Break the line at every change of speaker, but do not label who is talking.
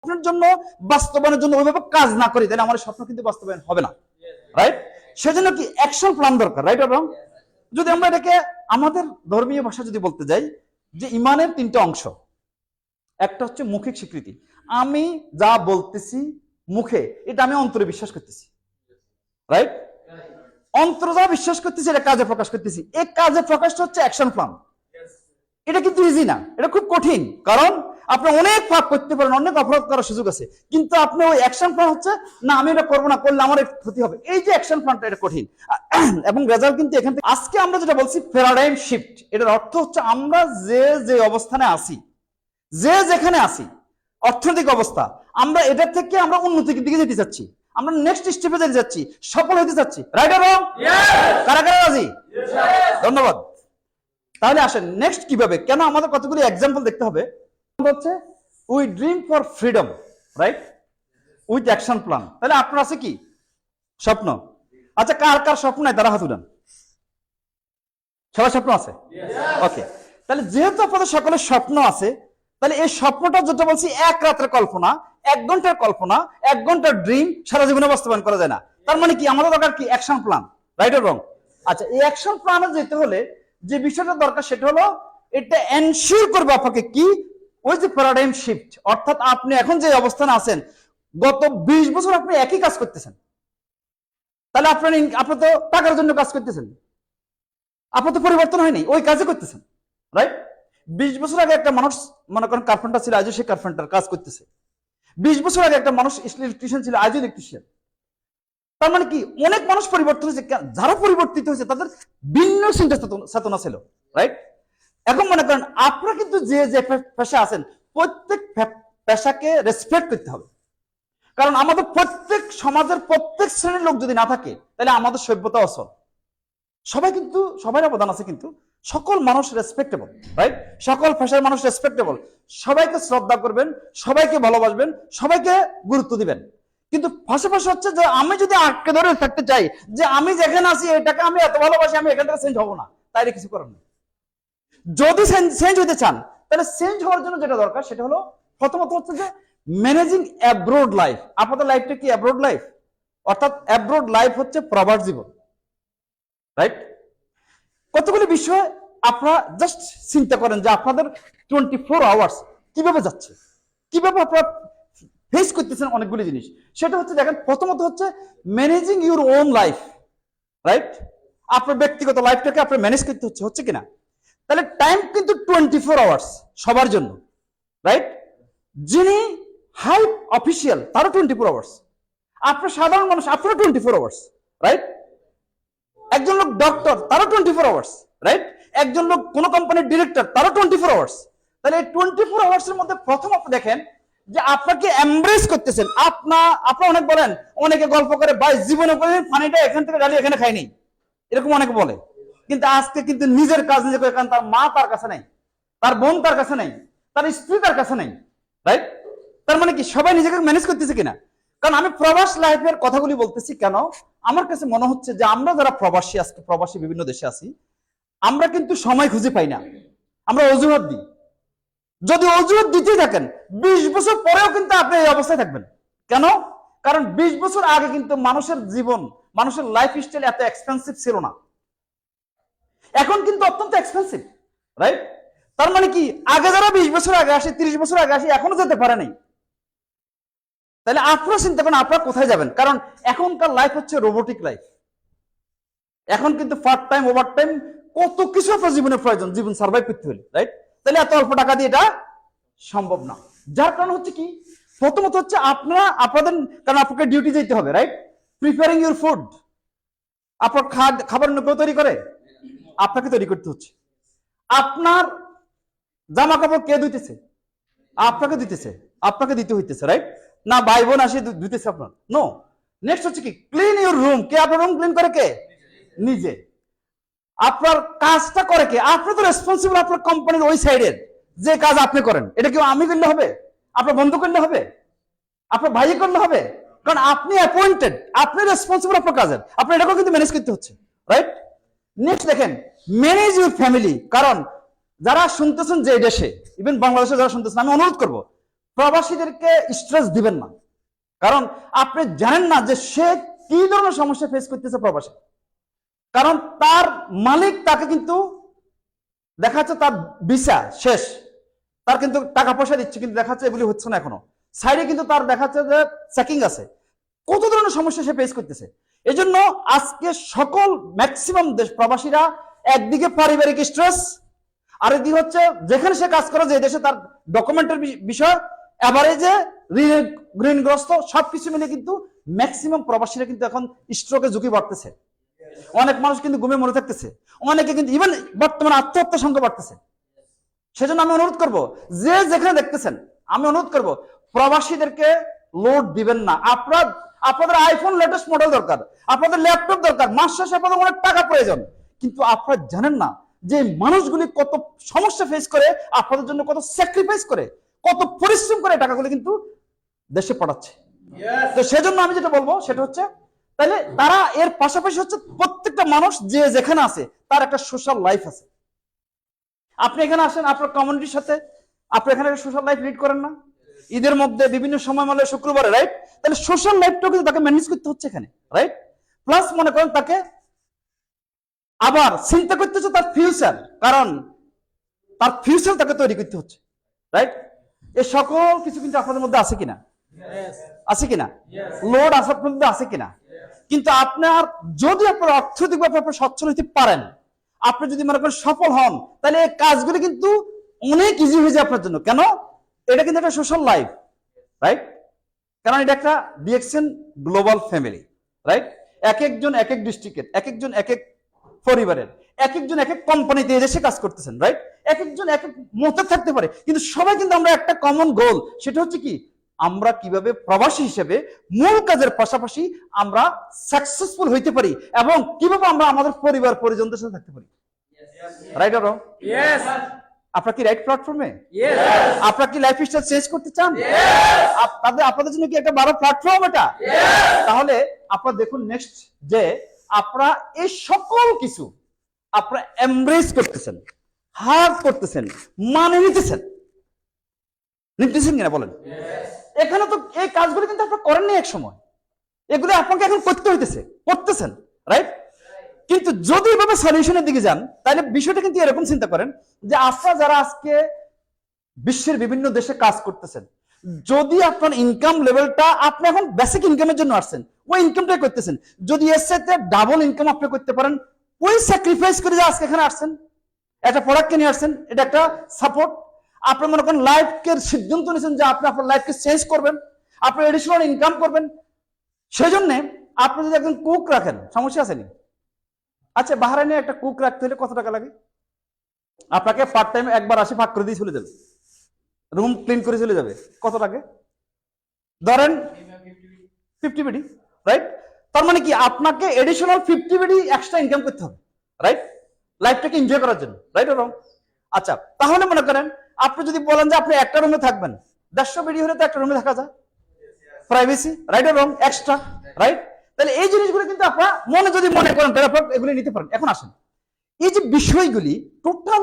স্বপ্নের জন্য বাস্তবায়নের জন্য ওইভাবে কাজ না করি, তাহলে আমার স্বপ্ন কিন্তু বাস্তবায়ন হবে না, রাইট? সেজন্য কি অ্যাকশন প্ল্যান দরকার, রাইট? এবং যদি আমরা এটাকে আমাদের ধর্মীয় ভাষা যদি বলতে যাই, যে ইমানের তিনটা অংশ, একটা হচ্ছে মৌখিক স্বীকৃতি, আমি যা বলতেছি মুখে, এটা আমি অন্তরে বিশ্বাস করতেছি, রাইট? অন্তর যা বিশ্বাস করতেছি এটা কাজে প্রকাশ করতেছি, এই কাজে প্রকাশটা হচ্ছে অ্যাকশন প্ল্যান। এটা কিন্তু ইজি না, এটা খুব কঠিন, কারণ আপনি অনেক পাপ করতে পারেন, অনেক অপরাধ করার সুযোগ আছে, কিন্তু আপনি ওই অ্যাকশন প্ল্যান হচ্ছে না আমি এটা করবো না, করলে আমার ক্ষতি হবে, এই যে অ্যাকশন প্ল্যানটা, এটা কঠিন। এবং রেজাল্ট কিন্তু এখান থেকে। আজকে আমরা যেটা বলছি প্যারাডাইম শিফট, এটার অর্থ হচ্ছে আমরা যে যে অবস্থানে আছি, যে যেখানে আছি, অর্থনৈতিক অবস্থা, আমরা এটার থেকে আমরা উন্নতির দিকে যেতে চাচ্ছি, আমরা নেক্সট স্টেপে যেতে যাচ্ছি, সফল হতে চাচ্ছি, রাইট? কারা কারা রাজি? ধন্যবাদ। তাহলে আসেন নেক্সট কিভাবে, কেন আমাদের কতগুলি এক্সাম্পল দেখতে হবে। হচ্ছে we dream for freedom, right, with action plan. তাহলে আপনার আছে কি স্বপ্ন? আচ্ছা, কার কার স্বপ্ন নাই তারা হাত উঠান। সবার স্বপ্ন আছে? ওকে, তাহলে যেহেতু আপনাদের সকলের স্বপ্ন আছে, তাহলে এই স্বপ্নটা যেটা বলছি এক রাতের কল্পনা, 1 ঘন্টার কল্পনা, 1 ঘন্টার ড্রিম সারা জীবনে বাস্তবায়ন করা যায় না। তার মানে কি আমাদের দরকার কি action plan, right or wrong? আচ্ছা, এই অ্যাকশন প্ল্যানে যেতে হলে যে বিষয়টা দরকার সেটা হলো এটা এনশিওর করবে আপনাকে কি, ওই যে প্যারাডাইম শিফট, অর্থাৎ আপনি এখন যে অবস্থানে আছেন, গত 20 বছর আপনি একই কাজ করতেছেন, তাহলে আপনি তো টাকার জন্য কাজ করতেছেন, আপনার তো পরিবর্তন হয়নি, ওই কাজে করতেছেন, রাইট? 20 বছর আগে একটা মানুষ মনে করেন কার্পেন্টার ছিল, আজও সে কার্পেন্টার কাজ করতেছে। 20 বছর আগে একটা মানুষ ইলেকট্রিশিয়ান ছিল, আজও ইলেকট্রিশিয়ান। তার মানে কি অনেক মানুষ পরিবর্তন হয়েছে, যারা পরিবর্তিত হয়েছে তাদের ভিন্ন চিন্তা চেতনা ছিল, রাইট? এখন মনে করেন আপনারা কিন্তু যে যে পেশা আছেন, প্রত্যেক পেশাকে রেসপেক্ট করতে হবে, কারণ আমাদের প্রত্যেক সমাজের প্রত্যেক শ্রেণীর লোক যদি না থাকে, তাহলে আমাদের সভ্যতা অচল। সবাই কিন্তু সবার অবদান আছে, কিন্তু সকল মানুষ রেসপেক্টেবল, রাইট? সকল পেশার মানুষ রেসপেক্টেবল, সবাইকে শ্রদ্ধা করবেন, সবাইকে ভালোবাসবেন, সবাইকে গুরুত্ব দিবেন। কিন্তু পাশাপাশি হচ্ছে যে আমি যদি আটকে ধরে থাকতে চাই যে আমি যেখানে আছি এটাকে আমি এত ভালোবাসি, আমি এখান থেকে চেঞ্জ হবো না, তাইলে কিছু করার নেই। যদি চেঞ্জ হতে চান, তাহলে চেঞ্জ হওয়ার জন্য যেটা দরকার সেটা হলো প্রথমত হচ্ছে যে ম্যানেজিং অ্যাব্রোড লাইফ। আপনাদের লাইফটা কি অ্যাব্রোড লাইফ? অর্থাৎ অ্যাব্রোড লাইফ হচ্ছে প্রবাস জীবন, রাইট? কতগুলি বিষয় আপনারা জাস্ট চিন্তা করেন যে আপনাদের 24 আওয়ার্স কিভাবে যাচ্ছে, কিভাবে আপনারা ফেস করতেছেন অনেকগুলি জিনিস। সেটা হচ্ছে দেখেন, প্রথমত হচ্ছে managing your own life, right? আপনার ব্যক্তিগত লাইফটাকে আপনার ম্যানেজ করতে হচ্ছে কিনা? তাহলে টাইম কিন্তু 24 আওয়ার্স সবার জন্য, রাইট? যিনি হাই অফিসিয়াল তারও 24 আওয়ার্স, আপনার সাধারণ মানুষ আপনারও 24 আওয়ার্স, রাইট? একজন লোক ডক্টর তারও 24 আওয়ার্স, রাইট? একজন লোক কোন কোম্পানির ডিরেক্টর তারও 24 আওয়ার্স। তাহলে এই 24 আওয়ার্স এর মধ্যে প্রথম আপনি দেখেন যে আপনাকে এমব্রেস করতেছেন। আপনি অনেক বলেন, অনেকে গল্প করে ভাই জীবনে করে পানিটা এখান থেকে ঢালি এখানে খাইনি, এরকম অনেকে বলে, কিন্তু আজকে কিন্তু নিজের কাজ নিজে করে খান। তার মা তার কাছে নেই, তার বোন তার কাছে নেই, তার স্ত্রী তার কাছে নেই, রাইট? তার মানে কি সবাই নিজেকে ম্যানেজ করতেছে কিনা? কারণ আমি প্রবাস লাইফের কথাগুলি বলতেছি কেন, আমার কাছে মনে হচ্ছে যে আমরা যারা প্রবাসী, আজকে প্রবাসী বিভিন্ন দেশে আছি, আমরা কিন্তু সময় খুঁজে পাই না, আমরা অজুহাত দিই। যদি অজুহাত দিতে থাকেন 20 বছর পরেও কিন্তু আপনি এই অবস্থায় থাকবেন। কেন? কারণ 20 বছর আগে কিন্তু মানুষের জীবন, মানুষের লাইফ স্টাইল এত এক্সপেন্সিভ ছিল না, এখন কিন্তু অত্যন্ত এক্সপেন্সিভ, রাইট? তার মানে কি আগে যারা 20 বছর আগে আসে, 30 বছর আগে আসে, এখনো যেতে পারে নাই। তাহলে আপনারা চিন্তা করেন আপনারা কোথায় যাবেন? কারণ এখনকার লাইফ হচ্ছে রোবোটিক লাইফ। এখন কিন্তু পার্ট টাইম, ওভার টাইম, কত কিছু আপনার জীবনে প্রয়োজন জীবন সার্ভাইভ করতে হলে, রাইট? তাহলে এত অল্প টাকা দিয়ে এটা সম্ভব না। যার কারণ হচ্ছে কি, প্রথমত হচ্ছে আপনাদের কারণ আপনাকে ডিউটি যেতে হবে, রাইট? প্রিপেয়ারিং ইউর ফুড, আপনার খাবার কেউ তৈরি করে, আপনাকে তৈরি করতে হচ্ছে। আপনার জামা কাপড় কে ধুইতেছে? আপনাকে দিতেছে, আপনাকে দিতে হইতেছে, রাইট? না ভাই বোন আসে ধুইতেছে আপনার, নো। নেক্সট হচ্ছে কি, ক্লিন ইউর রুম, কে আপনার রুম ক্লিন করে? কে? নিজে। আপনার কাজটা করে কে? আপনি তো রেসপন্সিবল আপনার কোম্পানির ওই সাইডের যে কাজ আপনি করেন। এটা কি আমি করলে হবে? আপনার বন্ধু করলে হবে? আপনার ভাই করলে হবে? কারণ আপনি অ্যাপয়েন্টেড, আপনি রেসপন্সিবল আপনার কাজের, আপনার এটাকেও কিন্তু ম্যানেজ করতে হচ্ছে, রাইট? নেক্সট দেখেন, ম্যানেজ ইউর ফ্যামিলি। কারণ যারা শুনতেছেন যে দেশে, ইভেন বাংলাদেশে যারা শুনতেছেন, আমি অনুরোধ করবো প্রবাসীদেরকে স্ট্রেস দিবেন না, কারণ আপনি জানেন না যে সে কি ধরনের সমস্যা ফেস করতেছে প্রবাসী। কারণ তার মালিক তাকে কিন্তু দেখা যাচ্ছে তার ভিসা শেষ, তার কিন্তু টাকা পয়সা দিচ্ছে, কিন্তু দেখা যাচ্ছে এগুলি হচ্ছে না এখনো, সাইডে কিন্তু তার দেখা যাচ্ছে যে চেকিং আছে, কত ধরনের সমস্যা সে ফেস করতেছে। এই জন্য আজকে সকল ম্যাক্সিমাম দেশ প্রবাসীরা একদিকে পারিবারিক স্ট্রেস, আরেকদিকে হচ্ছে যেখানে সে কাজ করে যে দেশে তার ডকুমেন্টের বিষয়, এভারেজে ঋণগ্রস্ত, সবকিছু মিলে কিন্তু ম্যাক্সিমাম প্রবাসীরা কিন্তু এখন স্ট্রোকের ঝুঁকি বাড়তেছে। অনেক মানুষ কিন্তু ঘুমে মরে থাকতেছে, অনেকে কিন্তু ইভেন বর্তমানে আত্মহত্যার সংখ্যা বাড়তেছে। সেজন্য আমি অনুরোধ করব, যে যেখানে দেখতেছেন আমি অনুরোধ করব, প্রবাসীদেরকে লোড দিবেন না। আপনাদের আইফোন লেটেস্ট মডেল দরকার, আপনাদের ল্যাপটপ দরকার, মাস শেষে আপনাদের অনেক টাকা প্রয়োজন, কিন্তু আপনারা জানেন না যে মানুষগুলি কত সমস্যা ফেস করে, আপনাদের জন্য কত স্যাক্রিফাইস করে, কত পরিশ্রম করে টাকাগুলি কিন্তু দেশে পাঠাচ্ছে। তো সেজন্য আমি যেটা বলবো সেটা হচ্ছে, তাহলে তারা এর পাশাপাশি হচ্ছে প্রত্যেকটা মানুষ যে যেখানে আছে তার একটা সোশ্যাল লাইফ আছে। আপনি এখানে আসেন আপনার কমিউনিটির সাথে, আপনি এখানে সোশ্যাল লাইফ লিড করেন না? ঈদের মধ্যে বিভিন্ন সময় মানে শুক্রবারে, রাইট? তাহলে সোশ্যাল লাইফটাও কিন্তু তাকে ম্যানেজ করতে হচ্ছে এখানে, রাইট? প্লাস মনে করেন তাকে আবার চিন্তা করতে হচ্ছে তার ফিউচার, কারণ তার ফিউচার তাকে তৈরি করতে হচ্ছে, রাইট? এই সকল কিছু কিন্তু আপনাদের মধ্যে আছে কিনা? আছে কিনা? লোড আপনার মধ্যে আছে কিনা? কিন্তু আপনার যদি আপনার অর্থনৈতিকভাবে আপনি সচ্ছল হতে পারেন, আপনি যদি মনে করেন সফল হন, তাহলে এই কাজগুলি কিন্তু অনেক ইজি হয়ে যায় আপনার জন্য। কেন? এটা কিন্তু একটা সোশ্যাল লাইফ, রাইট? কারণ এটা একটা ডিএক্সএন গ্লোবাল ফ্যামিলি, রাইট? এক একজন এক এক ডিস্ট্রিক্টের, এক একজন এক এক পরিবারের, এক একজন এক এক কোম্পানিতে এসে কাজ করতেছেন, রাইট? এক একজন এক এক মতে থাকতে পারে, কিন্তু সবাই কিন্তু আমরা একটা কমন গোল, সেটা হচ্ছে কি, আমরা কিভাবে প্রবাসী হিসেবে মূল কাজের পাশাপাশি আমরা সাকসেসফুল হইতে পারি, এবং কিভাবে আমরা আমাদের পরিবার পরিজনদের সাথে থাকতে পারি, রাইট অর রং? আপনারা কি রাইট প্ল্যাটফর্মে? আপনারা কি লাইফ স্টাইল চেঞ্জ করতে চান? আপনাদের জন্য কি একটা বড় প্ল্যাটফর্ম এটা? তাহলে আপনারা দেখুন নেক্সট যে আপনারা এই সকল কিছু আপনারা এমব্রেস করতেছেন, হার্ড করতেছেন, মানে নিতেছেন কিনা বলেন? এখানে তো এই কাজগুলো কিন্তু আপনারা করেননি এক সময়, এগুলো আপনাকে এখন করতে হইতেছে, করতেছেন, রাইট? কিন্তু যদি এভাবে সলিউশনের দিকে যান, তাহলে বিষয়টা কিন্তু এরকম চিন্তা করেন যে আপনারা যারা আজকে বিশ্বের বিভিন্ন দেশে কাজ করতেছেন, যদি আপনার ইনকাম লেভেলটা, আপনি এখন বেসিক ইনকামের জন্য আসছেন, ওই ইনকামটাই করতেছেন, যদি এর সাথে ডাবল ইনকাম আপনি করতে পারেন, ওই স্যাক্রিফাইস করে যে আজকে এখানে আসছেন, একটা প্রোডাক্ট নিয়ে আসছেন, এটা একটা সাপোর্ট। আপনি মনে করেন লাইফকে সিদ্ধান্ত নিয়েছেন যে আপনি আপনার লাইফকে চেঞ্জ করবেন, আপনি এডিশনাল ইনকাম করবেন, সেই জন্য আপনি যদি একজন কুক রাখেন, সমস্যা আসেনি? আচ্ছা, বাহারাইনে একটা কুক রাখতে হলে কত টাকা লাগে? আপনাকে পার্ট টাইম একবার আসি ভাগ করে দিয়ে চলে যাবে, রুম ক্লিন করে চলে যাবে, কত লাগে? ধরেন 50 বিডি, রাইট? তার মানে কি আপনাকে এডিশনাল 50 বিডি এক্সট্রা ইনকাম করতে হবে, রাইট? লাইফটাকে এনজয় করার জন্য, রাইট অর রং? আচ্ছা, তাহলে মনে করেন আপনি যদি বলেন যে আপনি একটা রুমে থাকবেন, 150 বিডি হলে তো একটা রুমে থাকা যায়, privacy, right or wrong? Extra, right? তাহলে এই জিনিসগুলো কিন্তু আপনারা যদি মনে করেন তাহলে আপনারা এগুলি নিতে পারেন। এখন আসেন, এই যে বিষয়গুলি টোটাল